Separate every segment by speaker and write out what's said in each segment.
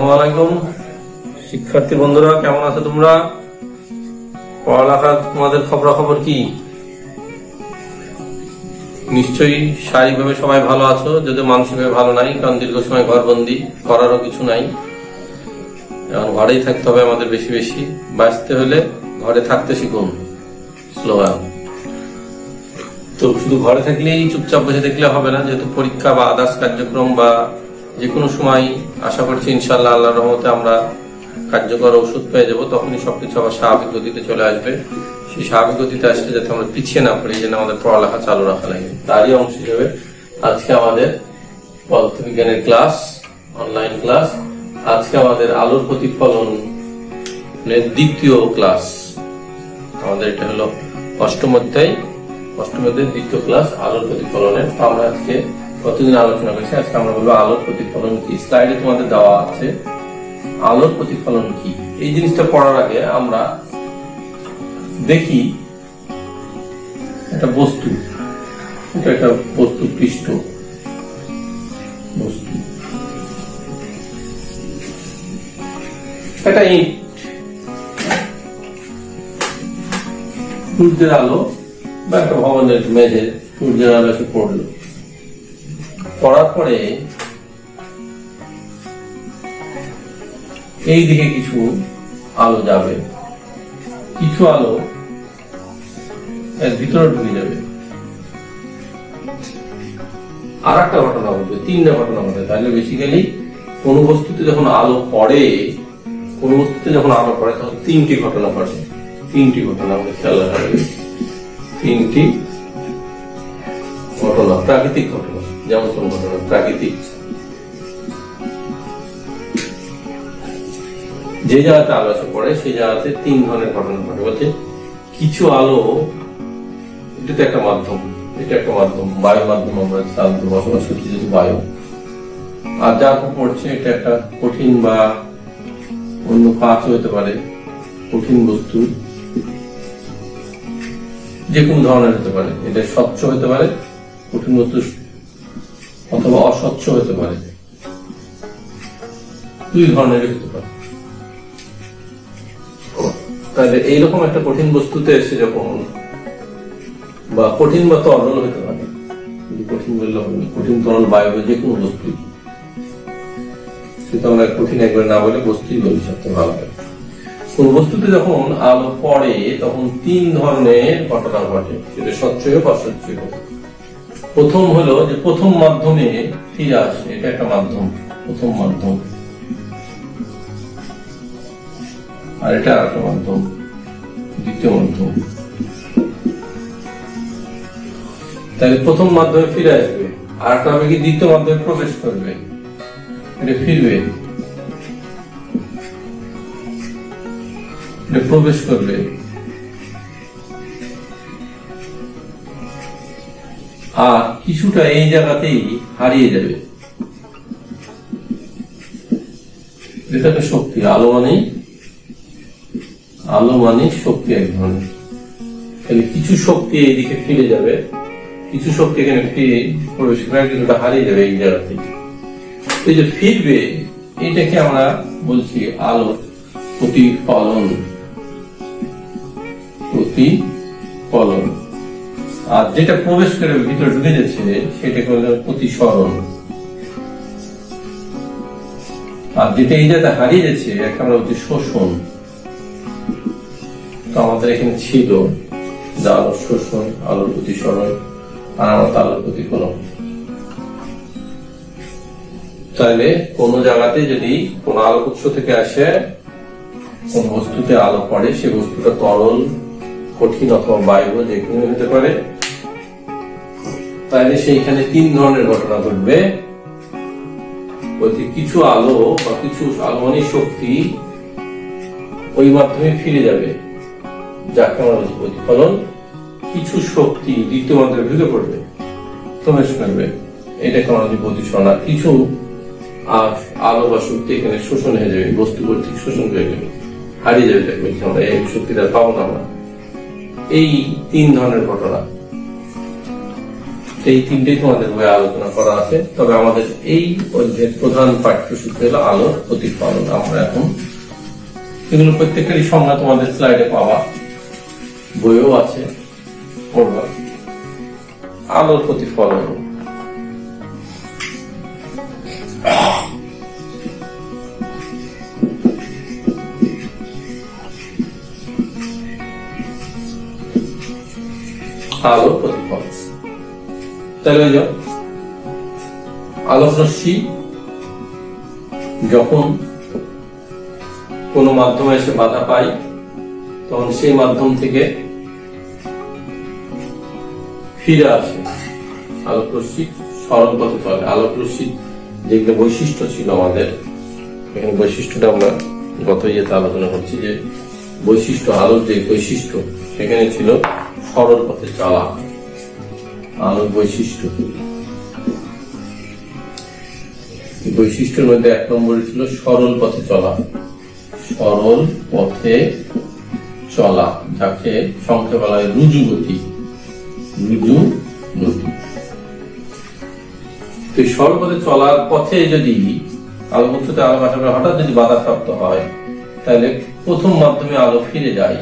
Speaker 1: আসসালামু আলাইকুম শিক্ষার্থী বন্ধুরা, কেমন আছো তোমরা? পড়ালেখার তোমাদের খবরাখবর কি? নিশ্চয়ই শারীরিকভাবে সবাই ভালো আছো, যদি মানসিকভাবে ভালো নাই, কারণ দীর্ঘ সময় ঘরবন্দি, করারও কিছু নাই। এখন ঘরেই থাকতে হবে আমাদের, বেশি বেশি বাঁচতে হলে ঘরে থাকতে শিখুন স্লোগান। তো শুধু ঘরে থাকলেই চুপচাপ বসে দেখলে হবে না, যেহেতু পরীক্ষা বা আদার্স কার্যক্রম বা যে কোনো সময় আশা করছি ইনশাল্লাহ আল্লাহর রহমতে আমরা কার্যকর ওষুধ পেয়ে যাবো, তখনই সবকিছু আবার স্বাভাবিক গতিতে চলে আসবে। সেই স্বাভাবিক গতিতে আসলে যাতে আমরা পিছিয়ে না পড়ি, যেন আমাদের পড়ালেখা চালু রাখা লাগে, তারই অংশ হিসেবে আজকে আমাদের পদার্থবিজ্ঞানের ক্লাস, অনলাইন ক্লাস। আজকে আমাদের আলোর প্রতিফলনের দ্বিতীয় ক্লাস। আমাদের এটা হলো অষ্টম অধ্যায়ের দ্বিতীয় ক্লাস, আলোর প্রতিফলনের। তো আমরা আজকে প্রতিদিন আলোচনা করছি, আজকে আমরা বলবো আলোর প্রতিফলন কি। স্লাইডে তোমাদের দেওয়া আছে আলোর প্রতিফলন কি। এই জিনিসটা পড়ার আগে আমরা দেখি একটা বস্তু, এটা একটা বস্তু, পৃষ্ঠ বস্তু, একটা ইট, সূর্যের আলো বা একটা ভবনের মেঝে সূর্যের আলো এসে পড়লো, পড়ার পরে এই দিকে কিছু আলো যাবে, কিছু আলো এর ভিতরে ঢুকে যাবে, আর একটা ঘটনা ঘটবে, তিনটা ঘটনা ঘটবে। তাহলে বেসিক্যালি কোন বস্তুতে যখন আলো পড়ে, তখন তিনটি ঘটনা ঘটে। তিনটি ঘটনা আমাদের খেয়াল রাখা হবে, তিনটি ঘটনা, প্রাকৃতিক ঘটনা। যেমন কোন ঘটনা? প্রাকৃতিক, যে জায়গাতে আলো এসে পড়ে সেই জায়গাতে তিন ধরনের ঘটনা ঘটে। বলছে কিছু আলো, এটা তো একটা মাধ্যম, বায়ু মাধ্যম, আমরা বসবাস করছি যেহেতু বায়ু, আর যা পড়ছে এটা একটা কঠিন বা অন্য কাজ হতে পারে, কঠিন বস্তু যে কোনো ধরনের হতে পারে। এটা স্বচ্ছ হতে পারে, কঠিন বস্তু, অথবা অস্বচ্ছ হতে পারে, দুই ধরনের হতে পারে। তাহলে এইরকম একটা কঠিন বস্তুতে এসে যখন, বা কঠিন বা তরল হতে পারে, কঠিন বললে হবে না, কঠিন তরল বায়ু যে কোনো বস্তু, সেটা আমরা কঠিন একবার না বলে বস্তুই বলি সবচেয়ে ভালো হয়। কোন বস্তুতে যখন আলো পড়ে তখন তিন ধরনের ঘটনা ঘটে, সেটা স্বচ্ছ হোক অস্বচ্ছ হোক। প্রথম হলো যে প্রথম মাধ্যমে ফিরে আসে, এটা একটা মাধ্যম, প্রথম মাধ্যম, আর এটা একটা মাধ্যম, দ্বিতীয় মাধ্যম। তাহলে প্রথম মাধ্যমে ফিরে আসবে, আর একটা হবে কি দ্বিতীয় মাধ্যমে প্রবেশ করবে, এটা ফিরবে, এটা প্রবেশ করবে, আর কিছুটা এই জায়গাতেই হারিয়ে যাবে। এটা একটা শক্তি, আলো মানে শক্তি এক ধরনের। তাহলে কিছু শক্তি এইদিকে ফিরে যাবে, কিছু শক্তি এখানে ফিরে প্রবেশ করে, কিছুটা হারিয়ে যাবে এই জায়গাতে। এই যে ফিরবে, এটাকে আমরা বলছি আলোর প্রতিফলন। আর যেটা প্রবেশ করে ভিতরে ঢুকে যাচ্ছে সেটাকে বলে প্রতিসরণ। আর যেটা এই জায়গায় হারিয়ে যাচ্ছে একটা আমরা বলছি শোষণ। তো আমাদের এখানে ছিল যে আলোর শোষণ, আলোর প্রতিসরণ, আর আমাদের আলোর প্রতিফলন। তাহলে কোন জায়গাতে যদি কোন আলোক উৎস থেকে আসে, কোন বস্তুতে আলো পড়ে, সে বস্তুটা তরল, কঠিন অথবা বায়ু যে কোনো হতে পারে, তাহলে সেইখানে তিন ধরনের ঘটনা ঘটবে। বলতে কিছু আলো বা কিছু আলোমানিক শক্তি ওই মাধ্যমে ফিরে যাবে, যাকে আমরা বলছি প্রতিফলন। কিছু শক্তি দ্বিতীয় মাধ্যমে ঢুকে পড়বে, প্রবেশ করবে, এটাকে আমরা বলছি প্রতিসরণ। আর কিছু আলো বা শক্তি এখানে শোষণ হয়ে যাবে, বস্তু কর্তৃক শোষণ হয়ে যাবে, হারিয়ে যাবে, এটাকে বলছি আমরা এই শক্তিটা পাবো না আমরা। এই তিন ধরনের ঘটনা। এই তিনটেই তোমাদের বইয়ে আলোচনা করা আছে। তবে আমাদের এই অধ্যায়ের প্রধান পাঠ্যসূচি হলো আলোর প্রতিফলন। আমরা এখন এগুলো প্রত্যেকেরই সংজ্ঞা তোমাদের স্লাইডে পাবা, বইও আছে, পড়বা। আলোর প্রতিফলন, আলোর প্রতিফলন। তাহলে আলোক রশ্মি যখন কোন মাধ্যমে এসে বাধা পায়, তখন সেই মাধ্যম থেকে ফিরে আসে। আলোক রশ্মি সরল পথে চলে। আলোক রশ্মি যেগুলো বৈশিষ্ট্য ছিল আমাদের, এখানে বৈশিষ্ট্যটা আমরা গত ইয়েতে আলোচনা করছি, যে বৈশিষ্ট্য, আলোর যে বৈশিষ্ট্য সেখানে ছিল সরল পথে চলা। আলোর বৈশিষ্ট্য, বৈশিষ্ট্যের মধ্যে 1 নম্বরে ছিল সরল পথে চলা। সরল পথে চলা, যাকে সংক্ষেপে বলা হয় রুজু গতি। রুজু গতি। তো সরল পথে চলার পথে যদি আলো উচ্চতে আলো পাঠাবে হঠাৎ যদি বাধাপ্রাপ্ত হয়, তাহলে প্রথম মাধ্যমে আলো ফিরে যায়।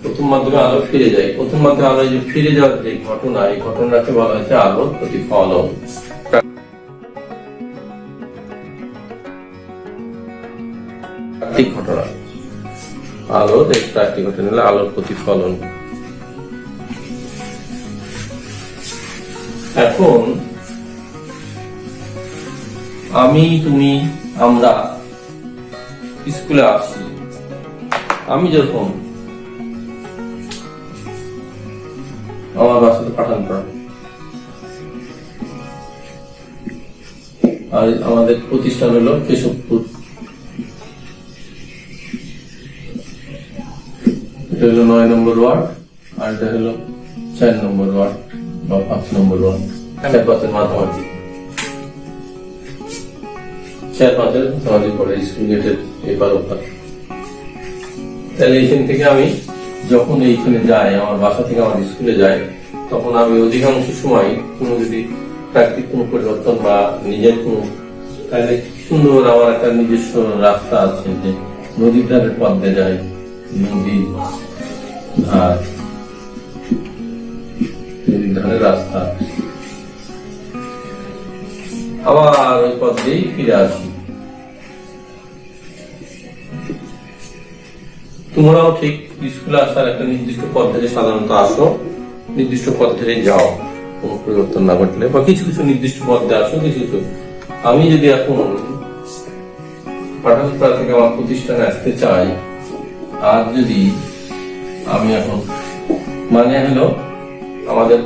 Speaker 1: প্রথম মাধ্যমে আলো ফিরে যায়। প্রথম মাধ্যমে আলো যে ফিরে যাওয়ার যে ঘটনা, এই ঘটনাকে বলা হচ্ছে আলোর প্রতিফলন। প্রাকৃতিক ঘটনা, আলোর এক প্রাকৃতিক ঘটনা হলো আলোর প্রতিফলন। এখন আমি, তুমি, আমরা স্কুলে আসি। আমি যখন আমার বাসাতে পাঠান করা, আর আমাদের প্রতিষ্ঠান হলো কেশবপুর। এটা হলো 9 নম্বর ওয়ার্ড, আর এটা হলো 4 নম্বর ওয়ার্ড বা 5 নম্বর ওয়ার্ড। 4-5 মাঝামাঝি, 4-5 মাঝামাঝি পড়ে স্কুল গেটের এপার ওপার। তাহলে এইখান থেকে আমি যখন এইখানে যাই, আমার বাসা থেকে আমার স্কুলে যাই, তখন আমি অধিকাংশ সময় কোনো যদি প্রাকৃতিক কোনো পরিবর্তন বা নিজের কোনো, তাহলে সুন্দর আমার একটা নিজস্ব রাস্তা আছে, যে নদীর ধারের পথ দিয়ে যায়, নদীর ধার, নদীর ধারের রাস্তা, আবার ওই পথ দিয়েই ফিরে আসি। তোমরাও ঠিক স্কুলে আসার একটা নির্দিষ্ট পদ্ধতি সাধারণত আসো, নির্দিষ্ট পদ্ধতি যাও, কোন পরিবর্তন না ঘটলে, বা কিছু কিছু নির্দিষ্ট পথে আসো, কিছু কিছু। আমি যদি এখন পাঠানপাড়া থেকে আমার প্রতিষ্ঠানে আসতে চাই, আর যদি আমি এখন মানে হলো আমাদের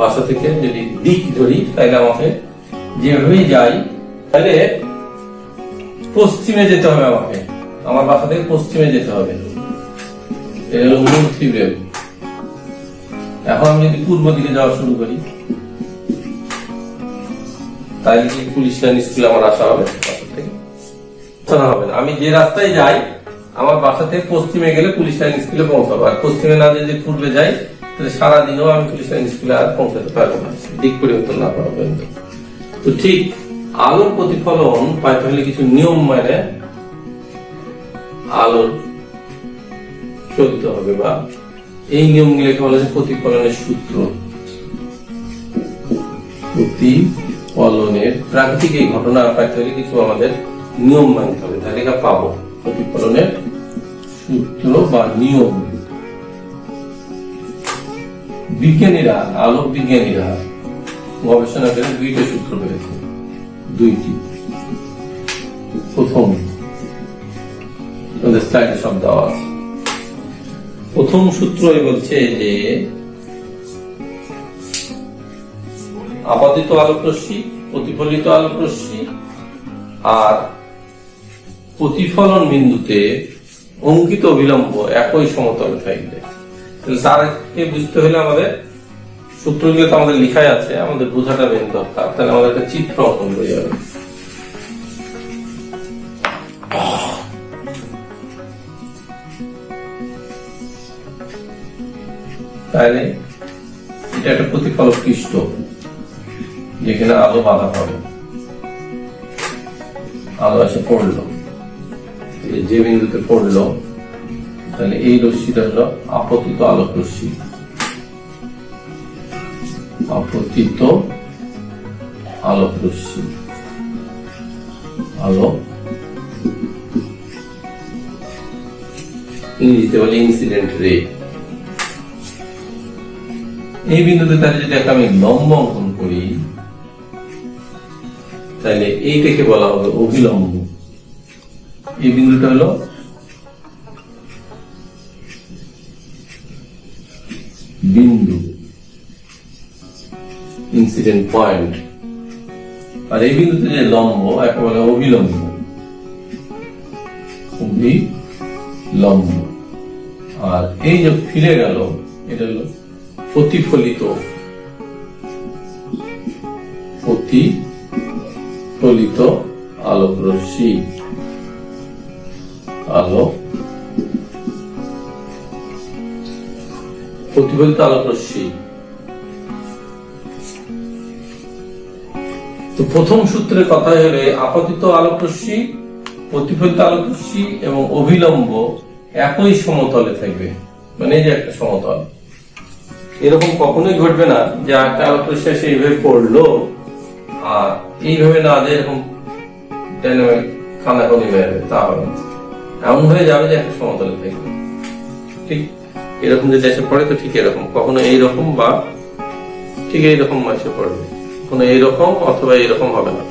Speaker 1: বাসা থেকে যদি দিক ধরি, তাহলে আমাকে যেভাবেই যাই, তাহলে পশ্চিমে যেতে হবে। আমাকে আমার বাসা থেকে পশ্চিমে যেতে হবে। এটা হলো মূল থিওরেম। এখন আমি যদি পূর্ব দিকে যাওয়া শুরু করি, তাহলে কি পুলিশ লাইন স্কুলে আমার আসা হবে? হবে না। আমি যে রাস্তায় যাই, আমার বাসা থেকে পশ্চিমে গেলে পুলিশ লাইন স্কুলে পৌঁছাবো, আর পশ্চিমে না যদি পূর্বে যাই, তাহলে সারাদিনও আমি পুলিশ লাইন স্কুলে আর পৌঁছাতে পারবো না, দিক পরিবর্তন না করা পর্যন্ত। তো ঠিক আলোর প্রতিফলন পাইতে হলে কিছু নিয়ম মানে আলোর চলতে হবে, বা এই নিয়মগুলোকে বলা হচ্ছে প্রতিফলনের সূত্র। প্রতিফলনের প্রাকৃতিক এই ঘটনা পাইতে হলে কিছু আমাদের নিয়ম মানতে হবে, তাহলে পাবো প্রতিফলনের সূত্র বা নিয়ম। বিজ্ঞানীরা, আলোক বিজ্ঞানীরা গবেষণা করে 2টি সূত্র পেয়েছে। 2টি। প্রথম স্লাইডে সব দেওয়া আছে। প্রথম সূত্র বলছে যে আপাতিত আলোক রশ্মি, প্রতিফলিত আলোক রশ্মি আর প্রতিফলন বিন্দুতে অঙ্কিত অবিলম্ব একই সমতলে থাকবে। তাহলে তারকে বুঝতে হলে আমাদের সূত্রগুলো তো আমাদের লেখাই আছে, আমাদের বোঝাটা বেশ দরকার। তাহলে আমাদের একটা চিত্র অঙ্কন হয়ে যাবে। তাহলে এটা একটা প্রতিফলক পৃষ্ঠ যেখানে আলো বাধা পাবে, আলো এসে পড়লো, যে বিন্দুতে পড়লো তাহলে এই রশ্মিটা হলো আপতিত আলোক রশ্মি, আপতিত আলোক রশ্মি, আলো ইংরেজিতে বলে ইনসিডেন্ট রে। এই বিন্দুতে তাহলে যদি আমি লম্ব অঙ্কন করি তাহলে এইটাকে বলা হবে অভিলম্ব। এই বিন্দুটা হলো বিন্দু, ইনসিডেন্ট পয়েন্ট, আর এই বিন্দুতে যে লম্ব একে বলে অভিলম্ব, অভিলম্ব। আর এই যে ফিরে গেল এটা হলো প্রতিফলিত, প্রতিফলিত আলোক রশ্মি, আলো প্রতিফলিত আলোক রশ্মি। তো প্রথম সূত্রের কথা হলে আপতিত আলোক রশ্মি, প্রতিফলিত আলোক রশ্মি এবং অভিলম্ব একই সমতলে থাকবে, মানে এই যে একটা সমতল। এরকম কখনোই ঘটবে না যে একটা আলোক রশ্মি এসে এইভাবে পড়লো আর এইভাবে না যে এরকম খানাখনি হয়ে যাবে, তা হবে না। এমন হয়ে যাবে যে একটা সমতলে থাকবে, ঠিক এরকম যদি এসে পড়ে তো ঠিক এরকম, কখনো এইরকম বা ঠিক এইরকম এসে পড়বে, কখনো এইরকম অথবা এইরকম হবে না।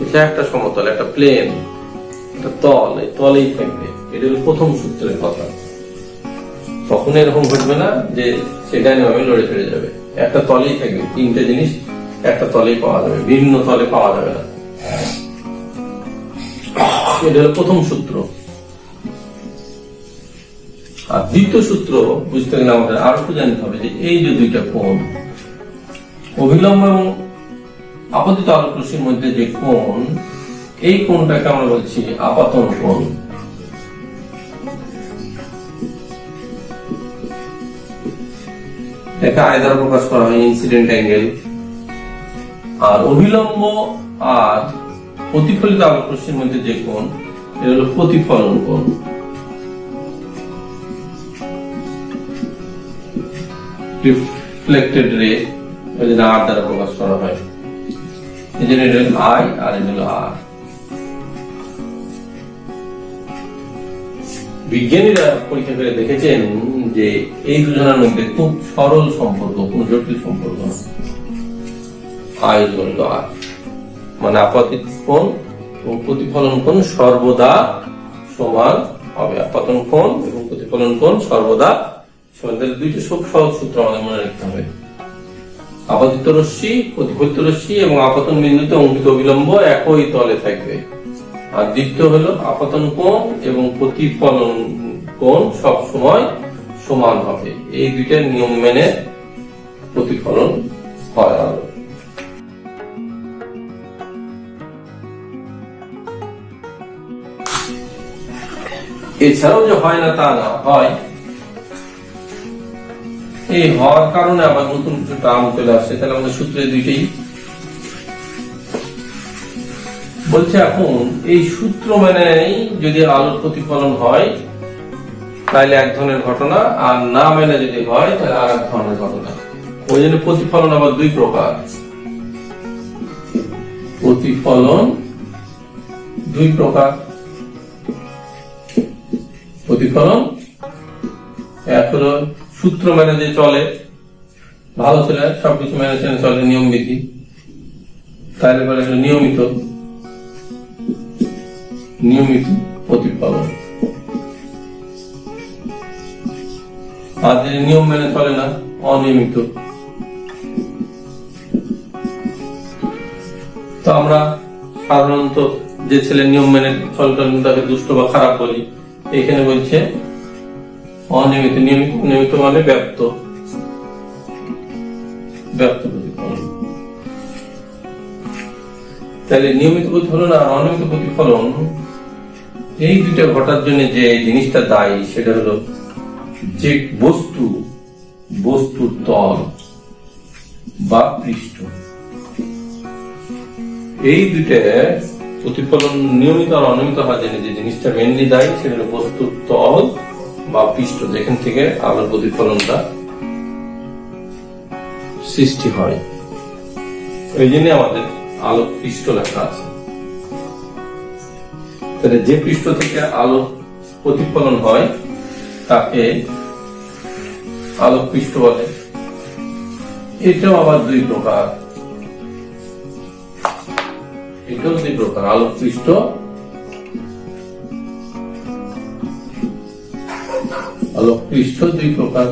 Speaker 1: এটা একটা সমতল, একটা প্লেন, একটা তল, এই তলেই থাকবে। এটা হলো প্রথম সূত্রের কথা। কখনো এরকম ঘটবে না যে সেটা নিয়ে লড়ে চড়ে যাবে, একটা তলেই থাকবে। তিনটে জিনিস একটা তলেই পাওয়া যাবে, ভিন্ন তলে পাওয়া যাবে না। এটা হলো প্রথম সূত্র। আর দ্বিতীয় সূত্র বুঝতে গেলে আমাদের আরো একটু জানতে হবে যে এই যে দুইটা কোণ, অভিলম্ব এবং আপতিত আলোক রশ্মির মধ্যে যে কোণ, এই কোণটাকে আমরা বলছি আপাতন কোণ। এটাকে আয় দ্বারা প্রকাশ করা হয়, ইনসিডেন্ট অ্যাঙ্গেল। আর অভিলম্ব আর প্রতিফলিত আলোক রশ্মির মধ্যে যে কোণ, এটা হলো প্রতিফলন কোণ। রিফ্লেক্টেড রে যেটা আর দ্বারা প্রকাশ করা হয়, এই জন্য এটা হলো আই আর এটা হলো আর। বিজ্ঞানীরা পরীক্ষা করে দেখেছেন যে এই দুজনের মধ্যে খুব সরল সম্পর্ক, কোন জটিল সম্পর্ক না। আই ইকুয়াল টু আর, মানে আপতিত কোণ এবং প্রতিফলন কোণ সর্বদা সমান হবে। আপতন কোণ এবং প্রতিফলন কোণ সর্বদা সমান। তাহলে দুইটা খুব সহজ সূত্র আমাদের মনে রাখতে হবে। আপতিত রশ্মি, প্রতিফলিত রশ্মি এবং আপতন বিন্দুতে অঙ্কিত অভিলম্ব একই তলে থাকবে। আর দ্বিতীয় হলো আপতন কোণ এবং প্রতিফলন কোণ সব সময় সমান হবে। এই দুইটা নিয়ম মেনে প্রতিফলন হয়। এছাড়াও যে হয় না তা না, হয়। এই হওয়ার কারণে আবার নতুন কিছু টার্ম চলে আসছে। তাহলে আমাদের সূত্রে দুইটাই বলছে। এখন এই সূত্র মেনে যদি আলোর প্রতিফলন হয় তাহলে এক ধরনের ঘটনা, আর না মেনে যদি হয় তাহলে আর এক ধরনের ঘটনা। ওই জন্য প্রতিফলন আবার দুই প্রকার। প্রতিফলন দুই প্রকার। প্রতিফলন এক হলো সূত্র মেনে যে চলে, ভালো চলে, সবকিছু মেনে চলে, নিয়ম বিধি, তাহলে বলে নিয়মিত, নিয়মিত প্রতিফলন। আর যে নিয়ম মেনে চলে না, অনিয়মিত। তো আমরা সাধারণত যে ছেলে নিয়ম মেনে চলতেন তাকে দুষ্ট বা খারাপ বলি। এখানে বলছে অনিয়মিত। নিয়মিত মানে ব্যাপ্ত, ব্যাপ্ত প্রতিফলন। তাহলে নিয়মিত প্রতিফলন আর অনিয়মিত প্রতিফলন, এই দুইটা ঘটার জন্য যে জিনিসটা দায়ী সেটা হলো যে বস্তুর তল বা পৃষ্ঠ। এই দুইটা প্রতিফলন নিয়মিত আর অনিয়মিত হওয়ার জন্য যে জিনিসটা মেনলি দায়ী সেটা হলো বস্তুর তল বা পৃষ্ঠ, যেখান থেকে আলোর প্রতিফলনটা সৃষ্টি হয়। এই জন্য আমাদের আলোক পৃষ্ঠ লেখা আছে। তাহলে যে পৃষ্ঠ থেকে আলো প্রতিফলন হয় তাকে আলোক পৃষ্ঠ বলে। এটাও আবার দুই প্রকার, এটাও দুই প্রকার। আলোক পৃষ্ঠ দুই প্রকার।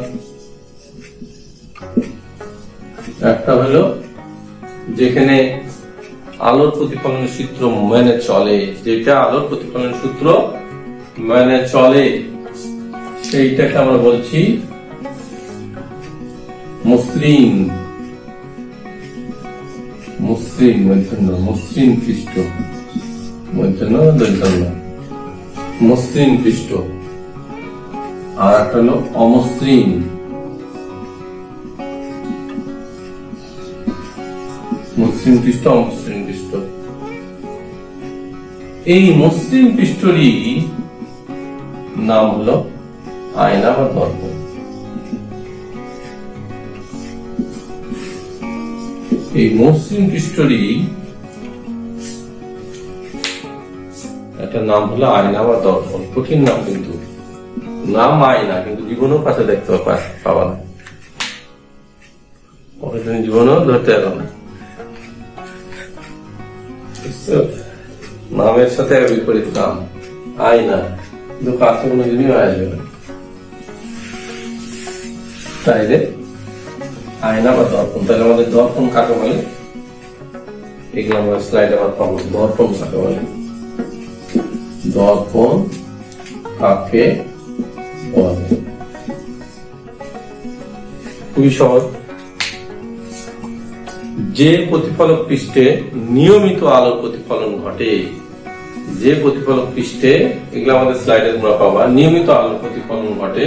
Speaker 1: একটা হলো যেখানে আলোর প্রতিফলন সূত্র মেনে চলে, যেটা আলোর প্রতিফলন সূত্র মেনে চলে সেইটাকে আমরা বলছি মসৃণ মসৃণ পৃষ্ঠ, মসৃণ পৃষ্ঠ। আর একটা হলো অমসৃণ, মসৃণ পৃষ্ঠ, অমসৃণ পৃষ্ঠ। এই মসৃণ পৃষ্ঠরই নাম হলো আয়না বা দর্পণ। এই মসৃণ পৃষ্ঠরই একটা নাম হলো আয়না বা দর্পণ। কঠিন নাম, কিন্তু নাম আয়না, কিন্তু জীবনেও কাছে দেখতে পাবা না, জীবনেও ধরতে পারো না। নামের সাথে বিপরীত নাম আয়না, কিন্তু কাছে কোনোদিনই আসবে না। তাইলে আয়না বা দর্পণ। তাহলে আমাদের দর্পণ কাকে বলে? এগুলো আমরা স্লাইডে আবার পাবো। দর্পণ কাকে বলে? দর্পণ কাকে বলে? খুবই সহজ। যে প্রতিফলক পৃষ্ঠে নিয়মিত আলোর প্রতিফলন ঘটে, যে প্রতিফলক পৃষ্ঠে, এগুলো আমাদের স্লাইডে তোমরা পাবা, নিয়মিত আলোর প্রতিফলন ঘটে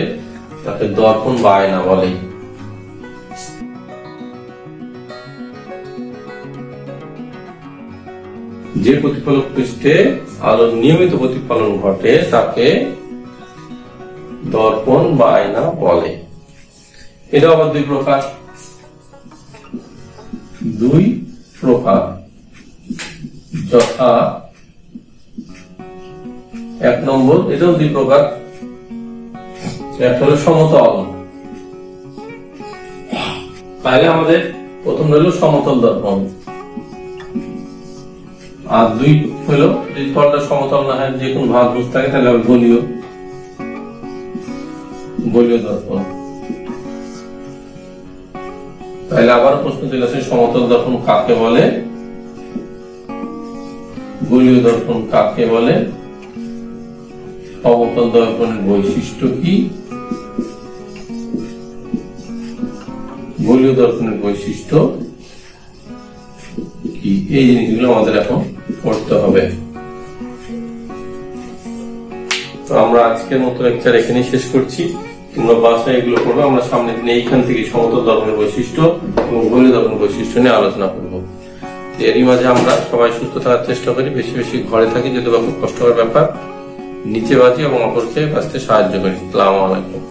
Speaker 1: তাকে দর্পণ বা আয়না বলে। যে প্রতিফলক পৃষ্ঠে আলোর নিয়মিত প্রতিফলন ঘটে তাকে দর্পণ বা আয়না বলে। এটা আবার দুই প্রকার, যথা এক নম্বর, এটাও দুই প্রকার। একটা হলো সমতল। তাহলে আমাদের প্রথম হলো সমতল দর্পণ, আর দুই হলো যদি তলটা সমতল না হয়, যে কোনো ভাগ বুঝ থাকে, তাহলে গলীয় দর্পণ। তাহলে আবার প্রশ্ন চলে আসে, সমতল দর্পণ কাকে বলে, গলীয় দর্পণ কাকে বলে, সমতল দর্পণের বৈশিষ্ট্য কি, গলীয় দর্পণের বৈশিষ্ট্য কি, এই জিনিসগুলো আমাদের এখন পড়তে হবে। তো আমরা আজকের মতো লেকচার এখানেই শেষ করছি। তোমরা বাসায় এগুলো করবো। আমরা সামনের দিনে এইখান থেকে সমতল দর্পণের বৈশিষ্ট্য এবং গলীয় দর্পণের বৈশিষ্ট্য নিয়ে আলোচনা করবো। এরই মাঝে আমরা সবাই সুস্থ থাকার চেষ্টা করি, বেশি বেশি ঘরে থাকি, যেহেতু খুব কষ্টকর ব্যাপার, নিচে বাঁচি এবং অপরকে বাঁচতে সাহায্য করি। আসসালামু আলাইকুম।